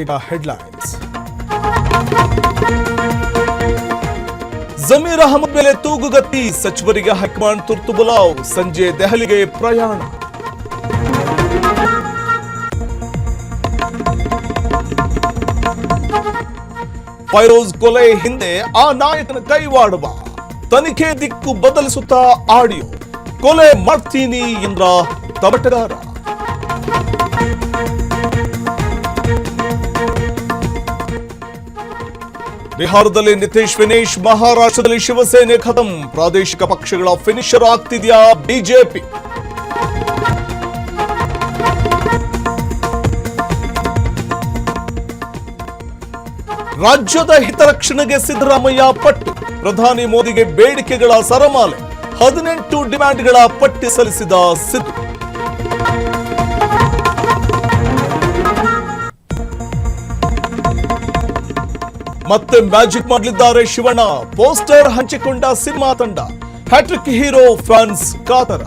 ಈಗ ಹೆಡ್ಲೈನ್ಸ್. ಜಮೀರ್ ಅಹಮದ್ ಮೇಲೆ ತೂಗುಗತ್ತಿ, ಸಚಿವರಿಗೆ ಹೈಕಮಾಂಡ್ ತುರ್ತು ಬುಲಾವ್, ಸಂಜೆ ದೆಹಲಿಗೆ ಪ್ರಯಾಣ. ಫೈರೋಜ್ ಕೊಲೆ ಹಿಂದೆ ಆ ನಾಯಕನ ಕೈವಾಡುವ, ತನಿಖೆ ದಿಕ್ಕು ಬದಲಿಸುತ್ತಾ ಆಡಿಯೋ, ಕೊಲೆ ಮಾಡ್ತೀನಿ ಎಂದ್ರ ತಬಟಗಾರ. ಬಿಹಾರದಲ್ಲಿ ನಿತೀಶ್ ಫಿನಿಶ್, ಮಹಾರಾಷ್ಟ್ರದಲ್ಲಿ ಶಿವಸೇನೆ ಖತಮ್, ಪ್ರಾದೇಶಿಕ ಪಕ್ಷಗಳ ಫಿನಿಶರ್ ಆಗ್ತಿದೆಯಾ ಬಿಜೆಪಿ? ರಾಜ್ಯದ ಹಿತರಕ್ಷಣೆಗೆ ಸಿದ್ದರಾಮಯ್ಯ ಪಟ್ಟು, ಪ್ರಧಾನಿ ಮೋದಿಗೆ ಬೇಡಿಕೆಗಳ ಸರಮಾಲೆ, 18 ಡಿಮ್ಯಾಂಡ್ಗಳ ಪಟ್ಟಿ ಸಲ್ಲಿಸಿದ ಸಿದ್ದು. ಮತ್ತೆ ಮ್ಯಾಜಿಕ್ ಮಾಡಲಿದ್ದಾರೆ ಶಿವಣ್ಣ, ಪೋಸ್ಟರ್ ಹಂಚಿಕೊಂಡ ಸಿನಿಮಾ ತಂಡ, ಹ್ಯಾಟ್ರಿಕ್ ಹೀರೋ ಫ್ಯಾನ್ಸ್ ಕಾತರ.